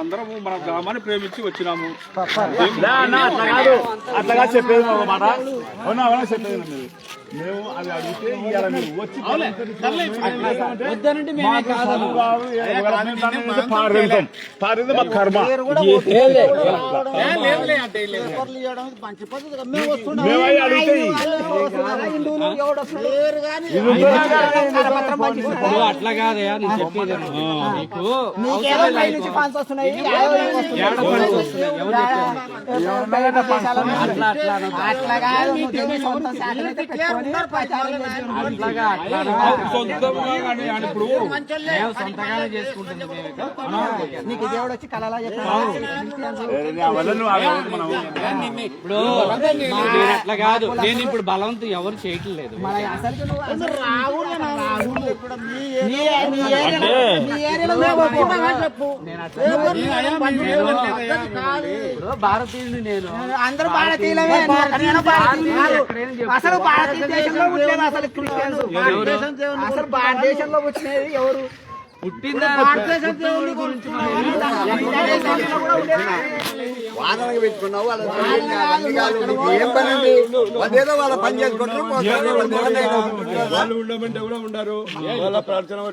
అందరం మన గ్రామాన్ని ప్రేమించి వచ్చినాము. అట్లాగా చెప్పేది మాట అవునా అవునా చెప్పేది మీరు మేము అది అడిగితే ఇవాళ మీరు వచ్చి పారింది మా కర్మ. అట్లా కాదయా నేను చెప్పేది సొంతగానే చేసుకుంటుంది. నీకు దేవుడు వచ్చి కళలా చెప్పాడు ఇప్పుడు అట్లా కాదు. నేను ఇప్పుడు బలవంతం ఎవరు చేయట్లేదు. భారతీయుని నేను అందరూ భారతీయులమే. అసలు భారతదేశంలో పుట్టలేదు. అసలు క్రిస్టియన్స్ అసలు భారతదేశంలో వచ్చినది ఎవరు పుట్టిందా? వాదనకు పెట్టుకున్నావు ఏం పని అదేదో వాళ్ళ పని చేసుకుంటారు. వాళ్ళు ఉండమంటే కూడా ఉండరు. వాళ్ళ ప్రార్థన ఒక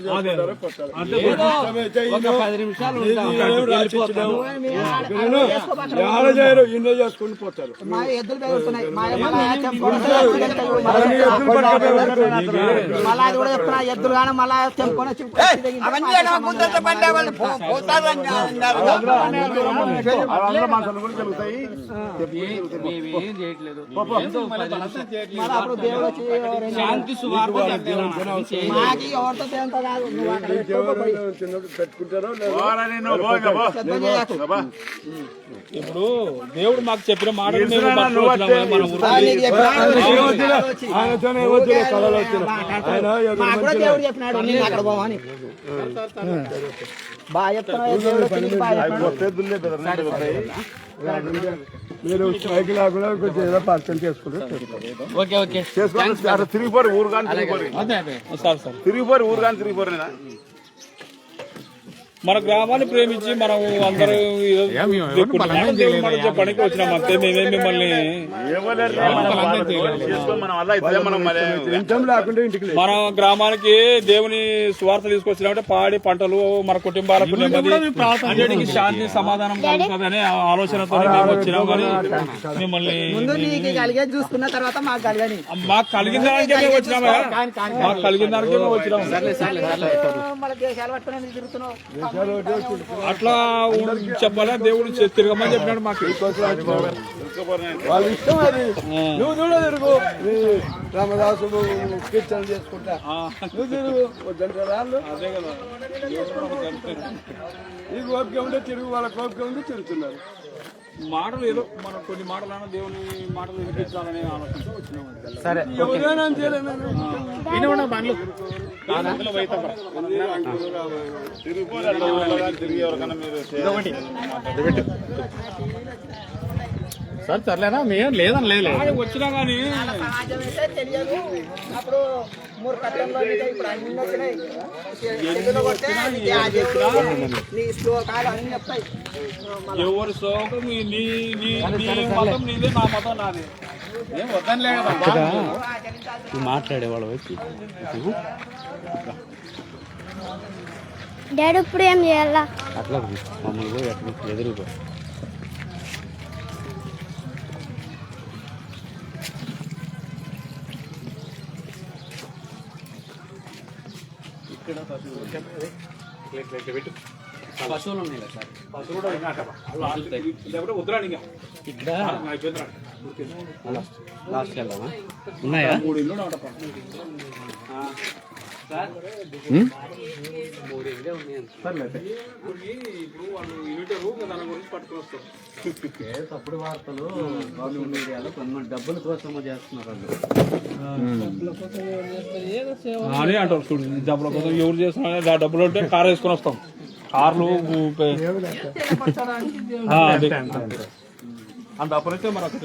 10 నిమిషాలు చేయరు ఇన్నో చేసుకుని పోతారు. ఎద్దులు కానీ మళ్ళా తెంపుకొని శాంతి సువార్త ఇప్పుడు దేవుడు మాకు చెప్పిన మాట దేవుడు చెప్పినాడు అక్కడ పోవని మీరు సైకిల్ ఆకుండా కొంచెం ఏదో పార్సల్ చేసుకుంటారు. తిరిగిపోరు ఊరు కానీ తిరిగిపోరు ఊరు కానీ తిరిగిపోరు. మన గ్రామాన్ని ప్రేమించి మనం అందరూ పనికి వచ్చినాం అంతే. మేమే మిమ్మల్ని మన గ్రామానికి దేవుని స్వార్థ తీసుకొచ్చినామంటే పాడి పంటలు మన కుటుంబాలకు నెమ్మది అన్నిటికీ శాంతి సమాధానం కలుగుతుందనే ఆలోచనతో మేము వచ్చినాం. కానీ మిమ్మల్ని చూసుకున్న తర్వాత మాకు కలిగిన దానికే మేము వచ్చినామా? మాకు కలిగిన దానికే మేము వచ్చినాము. అట్లా చెప్పాలా? దేవుడు తిరగమని చెప్పినాడు మాకు. వాళ్ళ ఇష్టం అది. నువ్వు చూడ తిరుగు రామదాసు కీర్తన చేసుకుంటా నువ్వు తిరుగు వద్దంటే రాళ్ళు. అదే కదా ఈ కోపిక ఉంటే తిరుగు, వాళ్ళ కోపిక ఉంటే తిరుగుతున్నారు. మాటలు ఏదో మనం కొన్ని మాటలన్నా దేవుని మాటలు వినిపించాలనే ఆలోచనతో వచ్చినాము. సరే ఎవరైనా సార్ సర్లేనా? మేము లేదని లేదు వచ్చినా కానీ తెలియదు. అప్పుడు ఎవరి శోకం నీ మతం నీదే, నా మతం నాదే. ఏం వద్దనిలే కదా మాట్లాడేవాళ్ళు వచ్చి. డాడీ ఇప్పుడు ఏం చేయాలా? అట్లా మమ్మల్ని ఎదురుగా పశువులు ఉన్నాయి సార్. పశువులు కూడా వద్దురా ఇక్కడ లాస్ట్ వెళ్దామా? ఉన్నాయా? 3 ఇల్లు ఉంటాయి. 3 ఇళ్ళే ఉన్నాయి. ఇప్పుడు వాళ్ళు యూనిటర్ దాని గురించి పట్టుకుని వస్తారు. తప్పుడు వార్తలు గవర్నమెంట్ మీడియాలో కొన్ని డబ్బుల కోసం చేస్తున్నారు అని అంటారు. డబ్బుల కోసం ఎవరు చేస్తున్నారు? డబ్బులు ఉంటే కారు వేసుకొని వస్తాం. కార్లు అంత అప్పుడైతే మనకు